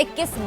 21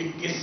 21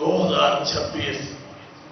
2026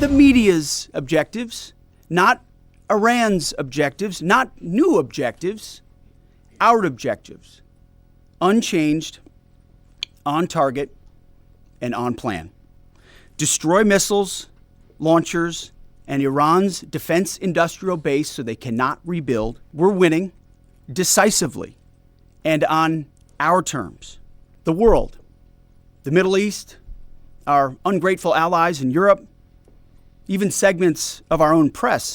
The media's objectives, not Iran's objectives, not new objectives, our objectives, unchanged, on target, and on plan. Destroy missiles, launchers, and Iran's defense industrial base so they cannot rebuild. We're winning decisively and on our terms. The world, the Middle East, our ungrateful allies in Europe, even segments of our own press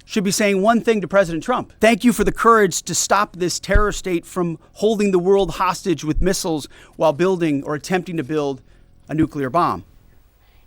should be saying one thing to President Trump. Thank you for the courage to stop this terror state from holding the world hostage with missiles while building or attempting to build a nuclear bomb.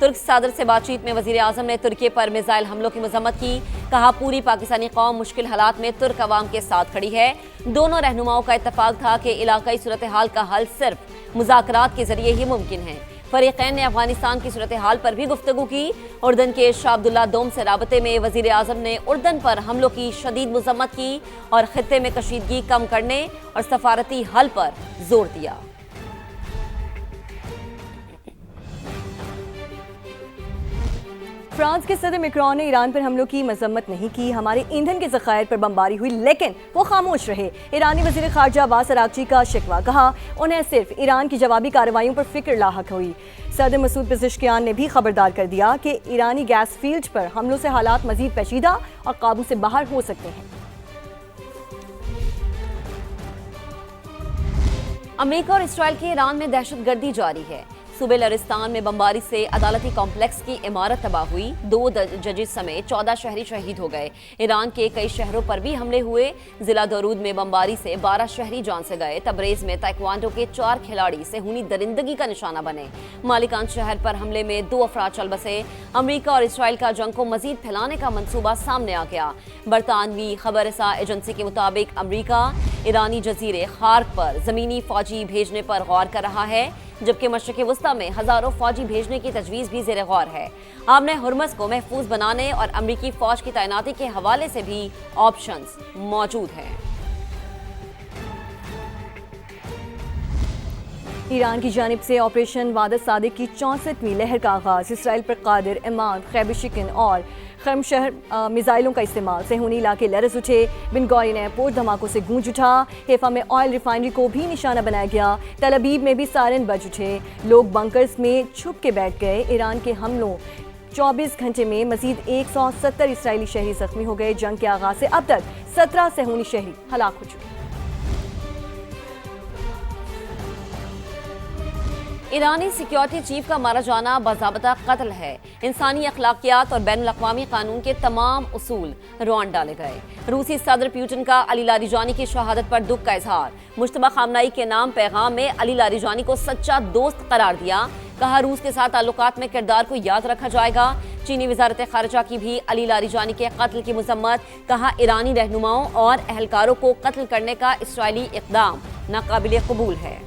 ترک صدر سے بات چیت میں وزیر اعظم نے ترکی پر missile حملوں کی مذمت کی، کہا پوری پاکستانی قوم مشکل حالات میں ترک عوام کے ساتھ کھڑی ہے۔ دونوں رہنماؤں کا اتفاق تھا کہ علاقائی صورتحال کا حل صرف مذاکرات کے ذریعے ہی ممکن ہے۔ فریقین نے افغانستان کی صورتحال پر بھی گفتگو کی۔ اردن کے شاہ عبداللہ دوم سے رابطے میں وزیر اعظم نے اردن پر حملوں کی شدید مذمت کی اور خطے میں کشیدگی کم کرنے اور سفارتی حل پر زور دیا۔ فرانس کے صدر میکرون نے ایران پر حملوں کی مذمت نہیں کی۔ ہمارے ایندھن کے ذخائر پر بمباری ہوئی لیکن وہ خاموش رہے۔ ایرانی وزیر خارجہ عباس اراغچی کا شکوہ، کہا انہیں صرف ایران کی جوابی کارروائیوں پر فکر لاحق ہوئی۔ صدر مسعود پزشکیان نے بھی خبردار کر دیا کہ ایرانی گیس فیلڈ پر حملوں سے حالات مزید پیچیدہ اور قابو سے باہر ہو سکتے ہیں۔ امریکہ اور اسرائیل کے ایران میں دہشت گردی جاری ہے۔ صوبے لرستان میں بمباری سے عدالتی کمپلیکس کی عمارت تباہ ہوئی، 2 ججز سمیت 14 شہری شہید ہو گئے۔ ایران کے کئی شہروں پر بھی حملے ہوئے۔ ضلع دورود میں بمباری سے 12 شہری جان سے گئے۔ تبریز میں تائیکوانڈو کے 4 کھلاڑی صہیونی درندگی کا نشانہ بنے۔ مالکان شہر پر حملے میں 2 افراد چل بسے۔ امریکہ اور اسرائیل کا جنگ کو مزید پھیلانے کا منصوبہ سامنے آ گیا۔ برطانوی خبر رساں ایجنسی کے مطابق امریکہ ایرانی جزیرے خارق پر زمینی فوجی بھیجنے پر غور کر رہا ہے، جبکہ مشرق وسطیٰ میں ہزاروں فوجی بھیجنے کی تجویز بھی زیر غور ہے۔ آپ نے ہرمز کو محفوظ بنانے اور امریکی فوج کی تعیناتی کے حوالے سے بھی آپشنز موجود ہیں۔ ایران کی جانب سے آپریشن وعدہ صادق کی 64ویں لہر کا آغاز۔ اسرائیل پر قادر، عماد، خیبر شکن اور خرم شہر میزائلوں کا استعمال۔ صہیونی علاقے لرز اٹھے۔ بن گورین ایئرپورٹ دھماکوں سے گونج اٹھا۔ حیفا میں آئل ریفائنری کو بھی نشانہ بنایا گیا۔ تل ابیب میں بھی سائرن بج اٹھے۔ لوگ بنکرز میں چھپ کے بیٹھ گئے۔ ایران کے حملوں 24 گھنٹے میں مزید 170 اسرائیلی شہری زخمی ہو گئے۔ جنگ کے آغاز سے اب تک 17 صہیونی شہری ہلاک ہو چکے۔ ایرانی سیکیورٹی چیف کا مارا جانا باضابطہ قتل ہے۔ انسانی اخلاقیات اور بین الاقوامی قانون کے تمام اصول روان ڈالے گئے۔ روسی صدر پیوٹن کا علی لاریجانی کی شہادت پر دکھ کا اظہار۔ مشتبہ خامنائی کے نام پیغام میں علی لاریجانی کو سچا دوست قرار دیا، کہا روس کے ساتھ تعلقات میں کردار کو یاد رکھا جائے گا۔ چینی وزارت خارجہ کی بھی علی لاریجانی کے قتل کی مذمت، کہا ایرانی رہنماؤں اور اہلکاروں کو قتل کرنے کا اسرائیلی اقدام ناقابل قبول ہے۔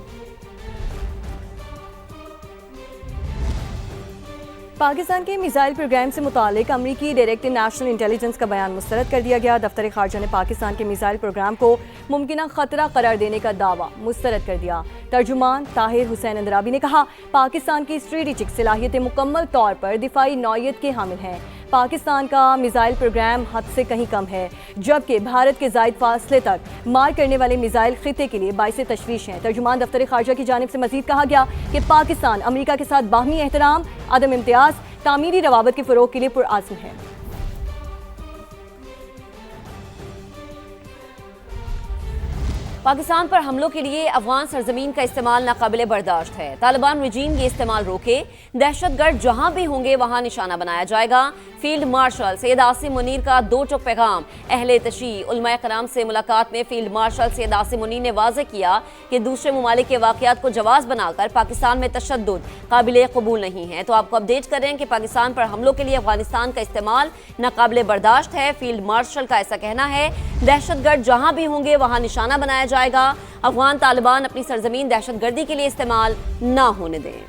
پاکستان کے میزائل پروگرام سے متعلق امریکی ڈائریکٹر نیشنل انٹیلیجنس کا بیان مسترد کر دیا گیا۔ دفتر خارجہ نے پاکستان کے میزائل پروگرام کو ممکنہ خطرہ قرار دینے کا دعویٰ مسترد کر دیا۔ ترجمان طاہر حسین اندرابی نے کہا، پاکستان کی اسٹریٹجک صلاحیتیں مکمل طور پر دفاعی نوعیت کے حامل ہیں۔ پاکستان کا میزائل پروگرام حد سے کہیں کم ہے، جبکہ بھارت کے زائد فاصلے تک مار کرنے والے میزائل خطے کے لیے باعث تشویش ہیں۔ ترجمان دفتر خارجہ کی جانب سے مزید کہا گیا کہ پاکستان امریکہ کے ساتھ باہمی احترام، عدم امتیاز، تعمیری روابط کے فروغ کے لیے پرعزم ہے۔ پاکستان پر حملوں کے لیے افغان سرزمین کا استعمال ناقابل برداشت ہے۔ طالبان رجیم یہ استعمال روکے۔ دہشت گرد جہاں بھی ہوں گے وہاں نشانہ بنایا جائے گا۔ فیلڈ مارشل سید عاصم منیر کا 2 ٹوک پیغام۔ اہل تشیع علماء کرام سے ملاقات میں فیلڈ مارشل سید عاصم منیر نے واضح کیا کہ دوسرے ممالک کے واقعات کو جواز بنا کر پاکستان میں تشدد قابل قبول نہیں ہے۔ تو آپ کو اپڈیٹ کر رہے ہیں کہ پاکستان پر حملوں کے لیے افغانستان کا استعمال ناقابل برداشت ہے۔ فیلڈ مارشل کا ایسا کہنا ہے، دہشت گرد جہاں بھی ہوں گے وہاں نشانہ بنایا جائے گا۔ افغان طالبان اپنی سرزمین دہشت گردی کے لیے استعمال نہ ہونے دیں۔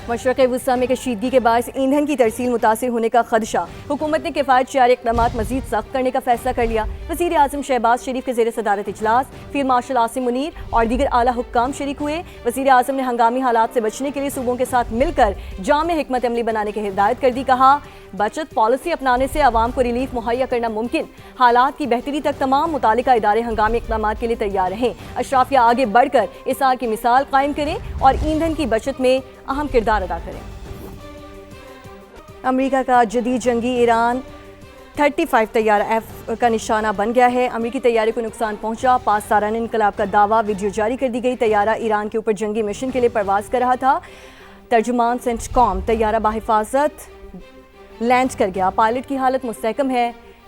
مشرق وسطیٰ میں کشیدگی کے باعث ایندھن کی ترسیل متاثر ہونے کا خدشہ۔ حکومت نے کفایت شعاری اقدامات مزید سخت کرنے کا فیصلہ کر لیا۔ وزیر اعظم شہباز شریف کے زیر صدارت اجلاس، فیلڈ مارشل عاصم منیر اور دیگر اعلیٰ حکام شریک ہوئے۔ وزیر اعظم نے ہنگامی حالات سے بچنے کے لیے صوبوں کے ساتھ مل کر جامع حکمت عملی بنانے کی ہدایت کر دی۔ کہا، بچت پالیسی اپنانے سے عوام کو ریلیف مہیا کرنا ممکن۔ حالات کی بہتری تک تمام متعلقہ ادارے ہنگامی اقدامات کے لیے تیار رہیں۔ اشرافیہ آگے بڑھ کر اصلاح کی مثال قائم کریں اور ایندھن کی بچت میں اہم کردار ادا کریں۔ امریکہ کا جدید جنگی ایران 35 طیارہ ایف کا نشانہ بن گیا ہے۔ امریکی طیارے کو نقصان پہنچا۔ پاسدارانہ انقلاب کا دعویٰ، ویڈیو جاری کر دی گئی۔ طیارہ ایران کے اوپر جنگی مشن کے لیے پرواز کر رہا تھا۔ ترجمان سینٹ کام، طیارہ بحفاظت لینڈ کر گیا۔ پائلٹ کی حالت مستحکم ہے۔